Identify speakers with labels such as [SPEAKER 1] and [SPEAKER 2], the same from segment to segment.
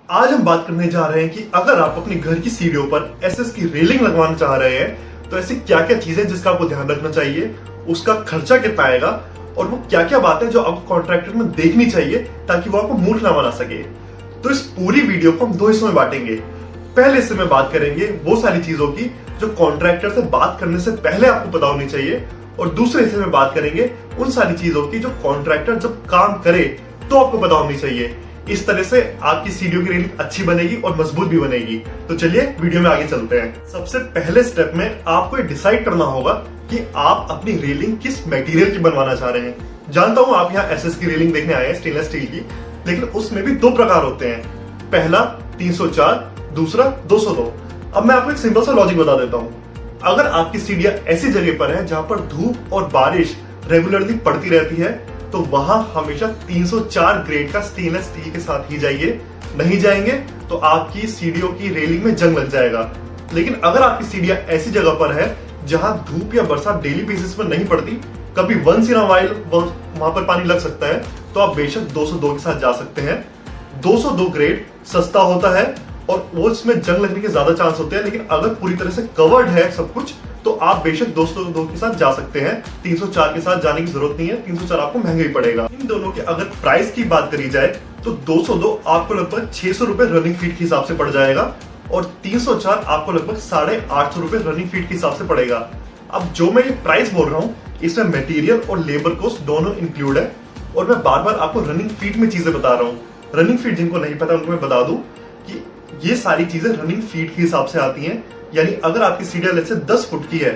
[SPEAKER 1] आज हम बात करने जा रहे हैं कि अगर आप अपने घर की सीढ़ियों पर एसएस की रेलिंग लगवाना चाह रहे हैं तो ऐसी क्या क्या चीजें जिसका आपको ध्यान रखना चाहिए, उसका खर्चा कितना आएगा और वो क्या क्या बातें जो आपको कॉन्ट्रैक्टर में देखनी चाहिए ताकि वो आपको मूर्ख ना बना सके। तो इस पूरी वीडियो को हम दो हिस्सों में बांटेंगे। पहले हिस्से में बात करेंगे वो सारी चीजों की जो कॉन्ट्रैक्टर से बात करने से पहले आपको पता होनी चाहिए, और दूसरे हिस्से में बात करेंगे उन सारी चीजों की जो कॉन्ट्रैक्टर जब काम करे तो आपको पता होनी चाहिए। इस तरह से आपकी सीढ़ियों की रेलिंग अच्छी बनेगी और मजबूत भी बनेगी। तो चलिए वीडियो में आगे चलते हैं। सबसे पहले स्टेप में आपको डिसाइड करना होगा कि आप अपनी रेलिंग किस मटेरियल की बनवाना चाह रहे हैं। जानता हूं आप यहाँ एसएस की रेलिंग देखने आए हैं, स्टेनलेस स्टील की, लेकिन उसमें भी दो प्रकार होते हैं। पहला 304, दूसरा 202। अब मैं आपको एक सिंपल सा लॉजिक बता देता हूँ। अगर आपकी सीढ़ियां ऐसी जगह पर है जहां पर धूप और बारिश रेगुलरली पड़ती रहती है तो वहां हमेशा 304 ग्रेड का स्टेनलेस स्टील के साथ ही जाइए। नहीं जाएंगे तो आपकी सीढ़ियों की रेलिंग में जंग लग जाएगा। लेकिन अगर आपकी सीढ़ियां ऐसी जगह पर है जहां धूप या बरसात डेली बेसिस पर नहीं पड़ती, कभी वंस इन अ वाइल वहां पर पानी लग सकता है, तो आप बेशक 202 के साथ जा सकते हैं। 202 ग्रेड सस्ता होता है और वो इसमें जंग लगने के ज्यादा चांस होते हैं, लेकिन अगर पूरी तरह से कवर्ड है सब कुछ तो आप बेशक 202 के साथ जा सकते हैं। 304 के साथ जाने की जरूरत नहीं है, 304 आपको महंगा ही पड़ेगा। इन दोनों के अगर प्राइस की बात करी जाए तो 202 आपको लगभग 600 रुपए रनिंग फीट के हिसाब से पड़ जाएगा और 304 आपको लगभग 850 रुपए रनिंग फीट के हिसाब से पड़ेगा। अब जो मैं ये प्राइस बोल रहा हूँ इसमें मटेरियल और लेबर कॉस्ट दोनों इंक्लूड है, और मैं बार बार आपको रनिंग फीट में चीजें बता रहा हूँ। रनिंग फीट जिनको नहीं पता उनको मैं बता दूं कि ये सारी चीजें रनिंग फीट के हिसाब से आती हैं। यानी अगर आपकी सीढ़ियां लेट से 10 फुट की है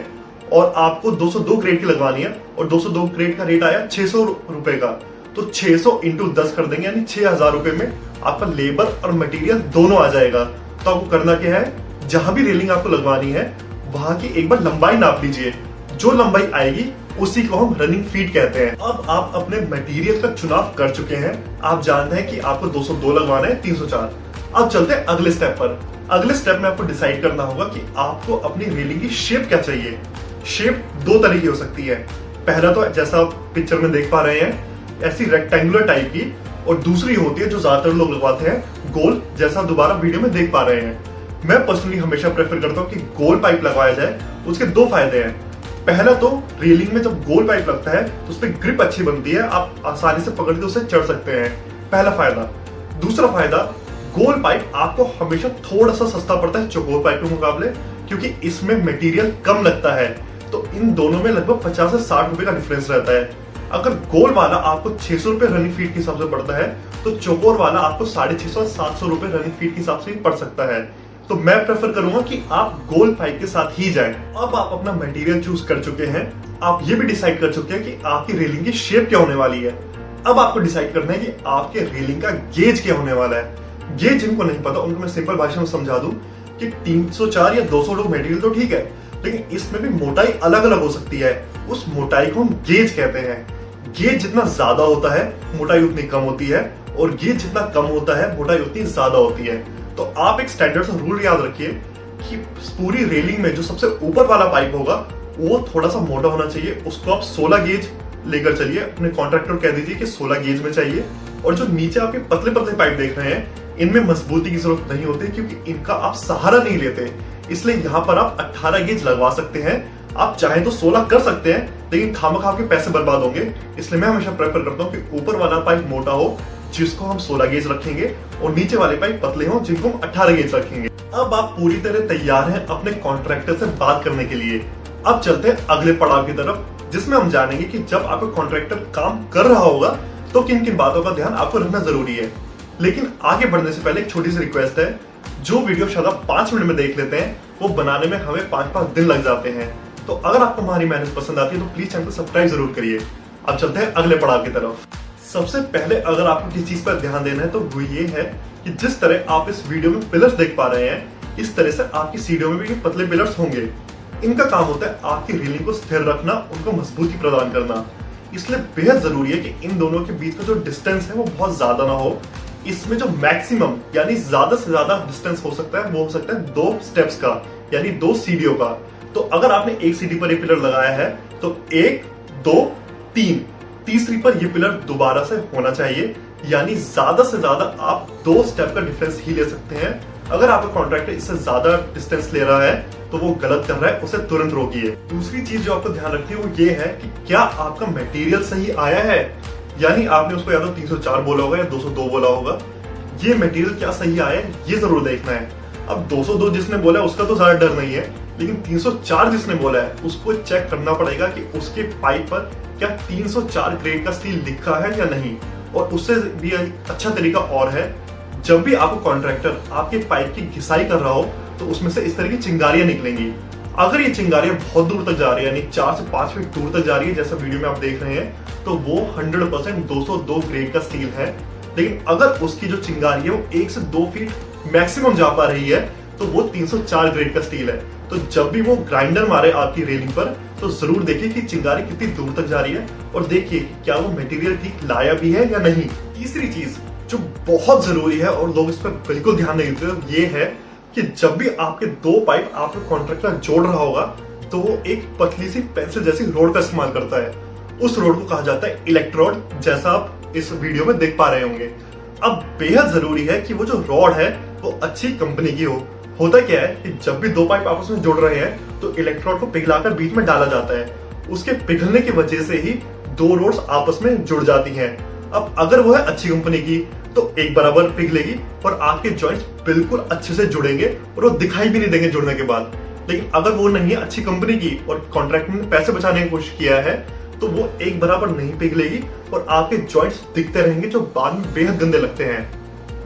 [SPEAKER 1] और आपको 202 ग्रेड की लगवानी है और 202 ग्रेड का रेट आया 600 रुपए का, तो 600 इंटू 10 कर देंगे, यानी 6000 रुपए में आपका लेबर और मटेरियल दोनों आ जाएगा। तो आपको करना क्या है, जहां भी रेलिंग आपको लगवानी है वहां की एक बार लंबाई नाप लीजिए। जो लंबाई आएगी उसी को हम रनिंग फीट कहते हैं। अब आप अपने मटेरियल का चुनाव कर चुके हैं, आप जानते हैं कि आपको 202 लगवाना है, 304। अब चलते हैं अगले स्टेप पर। अगले स्टेप में आपको डिसाइड करना होगा कि आपको अपनी रेलिंग की शेप क्या चाहिए। शेप दो तरह की हो सकती है। पहला तो जैसा आप पिक्चर में देख पा रहे हैं ऐसी रेक्टेंगुलर टाइप की, और दूसरी होती है जो ज्यादातर लोग लगवाते हैं गोल, जैसा दोबारा वीडियो में देख पा रहे हैं। मैं पर्सनली हमेशा प्रेफर करता हूं कि गोल पाइप लगवाया जाए। उसके दो फायदे हैं। पहला तो रेलिंग में जब गोल पाइप लगता है तो उसपे ग्रिप अच्छी बनती है, आप आसानी से पकड़ के उसे चढ़ सकते हैं, पहला फायदा। दूसरा फायदा, गोल पाइप आपको हमेशा थोड़ा सा सस्ता पड़ता है चौकोर पाइप के मुकाबले, क्योंकि इसमें मटेरियल कम लगता है। तो इन दोनों में लगभग 50 से 60 रुपए का डिफरेंस रहता है। अगर गोल वाला आपको 600 रुपए रनिंग फीट के हिसाब से पड़ता है तो चौकोर वाला आपको 650 700 रुपए रनिंग फीट के हिसाब से पड़ सकता है। तो मैं प्रेफर करूंगा कि आप गोल पाइप के साथ ही जाएं। अब आप अपना मटेरियल चूज कर चुके हैं, आप ये भी डिसाइड कर चुके हैं कि आपकी रेलिंग की शेप क्या होने वाली है। अब आपको डिसाइड करना है कि आपके रेलिंग का गेज क्या होने वाला है। गेज जिनको नहीं पता उनको मैं सिंपल भाषा में समझा दूं कि 304 या 202 मटेरियल तो ठीक है, लेकिन इसमें भी मोटाई अलग अलग हो सकती है। उस मोटाई को हम गेज कहते हैं। गेज जितना ज्यादा होता है मोटाई उतनी कम होती है, और गेज जितना कम होता है मोटाई उतनी ज्यादा होती है। तो आप एक स्टैंडर्ड सा रूल याद रखिए कि पूरी रेलिंग में जो सबसे ऊपर वाला पाइप होगा वो थोड़ा सा मोटा होना चाहिए। उसको आप 16 गेज लेकर चलिए, अपने कॉन्ट्रैक्टर कह दीजिए कि 16 गेज में चाहिए। और जो नीचे आपके पतले पतले पाइप देख रहे हैं इनमें मजबूती की जरूरत नहीं होती, क्योंकि इनका आप सहारा नहीं लेते, इसलिए यहाँ पर आप 18 गेज लगवा सकते हैं। आप चाहें तो 16 कर सकते हैं, लेकिन खामखा के पैसे बर्बाद होंगे। इसलिए मैं हमेशा प्रेफर करता हूँ कि ऊपर वाला पाइप मोटा हो जिसको हम 16 गेज रखेंगे, और नीचे वाले पाइप पतले हो जिनको हम 18 गेज रखेंगे। अब आप पूरी तरह तैयार हैं अपने कॉन्ट्रैक्टर से बात करने के लिए। अब चलते हैं अगले पड़ाव की तरफ, जिसमें हम जानेंगे कि जब आपका कॉन्ट्रैक्टर काम कर रहा होगा तो किन किन बातों का ध्यान आपको रखना जरूरी है। लेकिन आगे बढ़ने से पहले एक छोटी सी रिक्वेस्ट है, जो वीडियो शायद आप 5 मिनट में देख लेते हैं वो बनाने में हमें 5-5 दिन लग जाते हैं। तो अगर आपको हमारी मेहनत पसंद आती है तो प्लीज चैनल को सब्सक्राइब जरूर करिए। अब चलते हैं अगले पड़ाव की तरफ। सबसे पहले अगर आपको किसी चीज पर ध्यान देना है तो वो ये है कि जिस तरह आप इस वीडियो में पिलर्स देख पा रहे हैं, इस तरह से आपकी सीढ़ियों में भी ये पतले पिलर्स होंगे। इनका काम होता है आपकी रेलिंग को स्थिर रखना, उनको मजबूती प्रदान करना। इसलिए बेहद जरूरी है कि इन दोनों के बीच का जो डिस्टेंस है वो बहुत ज्यादा ना हो। इसमें जो मैक्सिमम यानी ज्यादा से ज्यादा डिस्टेंस हो सकता है वो हो सकता है 2 स्टेप्स का, यानी 2 सीढ़ियों का। तो अगर आपने एक सीढ़ी पर एक पिलर लगाया है तो 1, 2, 3, तीसरी पर ये पिलर दोबारा से होना चाहिए, यानी ज्यादा से ज्यादा आप 2 स्टेप का डिफरेंस ही ले सकते हैं। अगर आपका कॉन्ट्रैक्टर इससे ज्यादा डिस्टेंस ले रहा है तो वो गलत कर रहा है, उसे तुरंत रोकिए। दूसरी चीज जो आपको ध्यान रखनी है वो ये है कि क्या आपका मटेरियल सही आया है, यानी आपने उसको या तो 304 बोला होगा या 202 बोला होगा, ये मटेरियल क्या सही आया है ये जरूर देखना है। अब 202 जिसने बोला है उसका तो ज्यादा डर नहीं है, लेकिन 304 जिसने बोला है उसको चेक करना पड़ेगा कि उसके पाइप पर क्या 304 ग्रेड का स्टील लिखा है या नहीं। और उससे भी अच्छा तरीका और है, जब भी आपको कॉन्ट्रैक्टर आपके पाइप की घिसाई कर रहा हो तो उसमें से इस तरह की चिंगारियां निकलेंगी। अगर ये चिंगारियां बहुत दूर तक जा रही है, यानी 4 से 5 फीट दूर तक जा रही है जैसा वीडियो में आप देख रहे हैं, तो वो 100% 202 ग्रेड का स्टील है। लेकिन अगर उसकी जो चिंगारी है वो 1 से 2 फीट मैक्सिमम जा पा रही है तो वो 304 ग्रेड का स्टील है। तो जब भी वो ग्राइंडर मारे आपकी रेलिंग पर तो जरूर देखिए कि चिंगारी कितनी दूर तक जा रही है और देखिए क्या वो मटेरियल ठीक लाया भी है या नहीं। तीसरी चीज जो बहुत जरूरी है और लोग इस पर बिल्कुल ध्यान नहीं देते ये है कि जब भी आपके 2 पाइप आपका कॉन्ट्रैक्टर जोड़ रहा होगा तो वो एक पतली सी पेंसिल जैसी रोड का इस्तेमाल करता है। उस रोड को कहा जाता है इलेक्ट्रोड, जैसा आप इस वीडियो में देख पा रहे होंगे। अब बेहद जरूरी है कि वो जो रॉड है वो अच्छी कंपनी की हो। होता क्या है कि जब भी 2 पाइप आपस में जुड़ रहे हैं तो इलेक्ट्रोड को पिघलाकर बीच में डाला जाता है, उसके पिघलने की वजह से ही 2 रोड्स आपस में जुड़ जाती हैं। अब अगर वो है अच्छी कंपनी की तो एक बराबर पिघलेगी और आपके जॉइंट्स बिल्कुल अच्छे से जुड़ेंगे और वो दिखाई भी नहीं देंगे जुड़ने के बाद। लेकिन अगर वो नहीं है अच्छी कंपनी की और कॉन्ट्रैक्टर ने पैसे बचाने की कोशिश किया है तो वो एक बराबर नहीं पिघलेगी और आपके जॉइंट्स दिखते रहेंगे जो बाद में बेहद गंदे लगते हैं।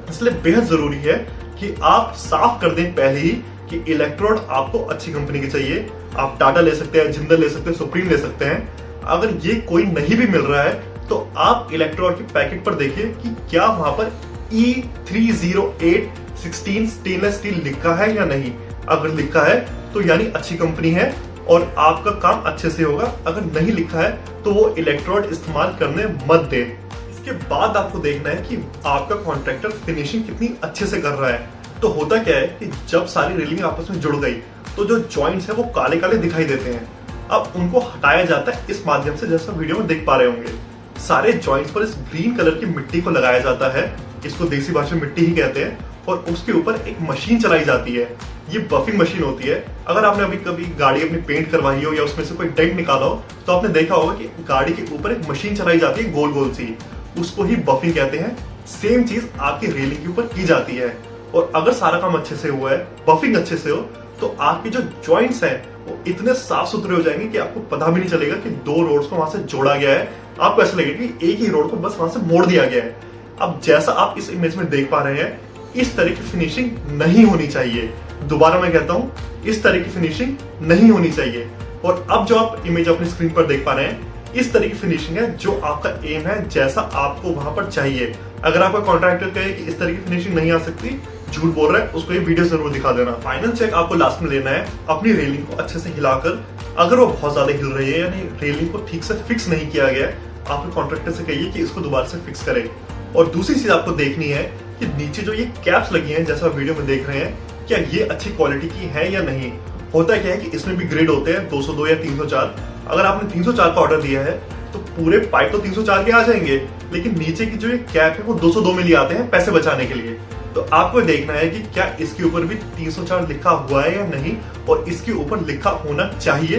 [SPEAKER 1] इसलिए बेहद जरूरी है कि आप साफ कर दें पहले ही कि इलेक्ट्रोड आपको अच्छी कंपनी की चाहिए। आप टाटा ले सकते हैं, जिंदल ले सकते हैं, सुप्रीम ले सकते हैं। अगर ये कोई नहीं भी मिल रहा है तो आप इलेक्ट्रोड के पैकेट पर देखिए कि क्या वहां पर E30816 स्टेनलेस स्टील लिखा है या नहीं। अगर लिखा है तो यानी अच्छी कंपनी है और आपका काम अच्छे से होगा। अगर नहीं लिखा है तो वो इलेक्ट्रोड इस्तेमाल करने मत दें। इसके बाद आपको देखना है कि आपका कॉन्ट्रैक्टर फिनिशिंग कितनी अच्छे से कर रहा है। तो होता क्या है कि जब सारी रेलिंग आपस में जुड़ गई तो जो जॉइंट्स है वो काले काले दिखाई देते हैं। अब उनको हटाया जाता है इस माध्यम से, जैसा वीडियो में देख पा रहे होंगे। सारे जॉइंट्स पर इस ग्रीन कलर की मिट्टी को लगाया जाता है, इसको देसी भाषा में मिट्टी ही कहते हैं, और उसके ऊपर एक मशीन चलाई जाती है। ये बफिंग मशीन होती है। अगर आपने अभी कभी गाड़ी अपनी पेंट करवाई हो या उसमें से कोई डेंट निकाला हो तो आपने देखा होगा कि गाड़ी के ऊपर एक मशीन चलाई जाती है गोल गोल सी, उसको ही बफिंग कहते हैं। सेम चीज आपकी रेलिंग के ऊपर की जाती है। और अगर सारा काम अच्छे से हुआ है, बफिंग अच्छे से हो, तो आपके जो जॉइंट्स हैं वो इतने साफ सुथरे हो जाएंगे कि आपको पता भी नहीं चलेगा कि 2 रोड्स को वहां से जोड़ा गया है। आपको ऐसा लगेगा कि एक ही रोड को बस वहां से मोड़ दिया गया है। अब जैसा आप इस इमेज में देख पा रहे हैं, इस तरह की फिनिशिंग नहीं होनी चाहिए। दोबारा मैं कहता हूं, इस तरह की फिनिशिंग नहीं होनी चाहिए। और अब जो आप इमेज अपनी स्क्रीन पर देख पा रहे हैं, इस तरह की फिनिशिंग है जो आपका एम है, जैसा आपको वहां पर चाहिए। अगर आपका कॉन्ट्रैक्टर कहे कि इस तरह की फिनिशिंग नहीं आ सकती, झूठ बोल रहा है, उसको ये वीडियो जरूर दिखा देना। फाइनल चेक आपको लास्ट में लेना है अपनी रेलिंग को अच्छे से हिलाकर। अगर वो बहुत ज्यादा हिल रही है यानी रेलिंग को ठीक से फिक्स नहीं किया गया है, आपके कॉन्ट्रैक्टर से कहिए कि इसको दोबारा से फिक्स करे। और दूसरी चीज आपको देखनी है कि नीचे जो ये कैप्स लगी हैं, जैसा वीडियो में देख रहे हैं, क्या ये अच्छी क्वालिटी की है या नहीं। होता क्या है कि इसमें भी ग्रेड होते हैं 202 या 304। अगर आपने 304 का ऑर्डर दिया है तो पूरे पाइप तो 304 के आ जाएंगे, लेकिन नीचे की जो ये कैप है वो 202 में लिए आते हैं पैसे बचाने के लिए। तो आपको देखना है कि क्या इसके ऊपर भी 304 लिखा हुआ है या नहीं, और इसके ऊपर लिखा होना चाहिए,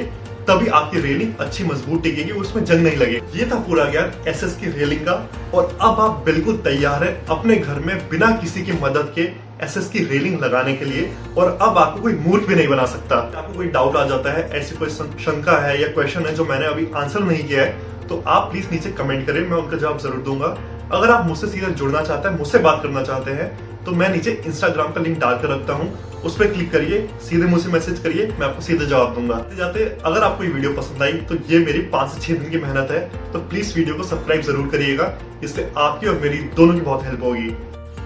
[SPEAKER 1] तभी आपकी रेलिंग अच्छी मजबूत टिकेगी, उसमें जंग नहीं लगेगी। ये था पूरा ज्ञान एसएस की रेलिंग का, और अब आप बिल्कुल तैयार है अपने घर में बिना किसी की मदद के एसएस की रेलिंग लगाने के लिए। और अब आपको कोई मूर्ख भी नहीं बना सकता। आपको कोई डाउट आ जाता है, ऐसी कोई शंका है या क्वेश्चन है जो मैंने अभी आंसर नहीं किया है, तो आप प्लीज नीचे कमेंट करें, मैं उनका जवाब जरूर दूंगा। अगर आप मुझसे सीधा जुड़ना चाहते हैं, मुझसे बात करना चाहते हैं, तो मैं नीचे इंस्टाग्राम का लिंक डालकर रखता हूँ, उस पर क्लिक करिए, सीधे मुझसे मैसेज करिए, मैं आपको सीधे जवाब दूंगा। जाते अगर आपको ये वीडियो पसंद आई तो ये मेरी 5 से 6 दिन की मेहनत है, तो प्लीज वीडियो को सब्सक्राइब जरूर करिएगा, इससे आपकी और मेरी दोनों की बहुत हेल्प होगी।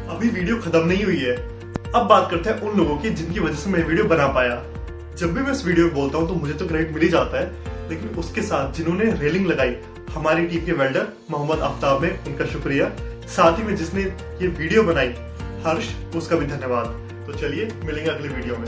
[SPEAKER 1] अभी वीडियो खत्म नहीं हुई है, अब बात करते हैं उन लोगों की जिनकी वजह से मैं वीडियो बना पाया। जब भी मैं इस वीडियो में बोलता हूँ तो मुझे तो क्रेडिट मिल ही जाता है, लेकिन उसके साथ जिन्होंने रेलिंग लगाई, हमारी टीम के वेल्डर मोहम्मद आफ्ताब ने, उनका शुक्रिया। साथ ही में जिसने ये वीडियो बनाई, हर्ष, उसका भी धन्यवाद। तो चलिए मिलेंगे अगले वीडियो में।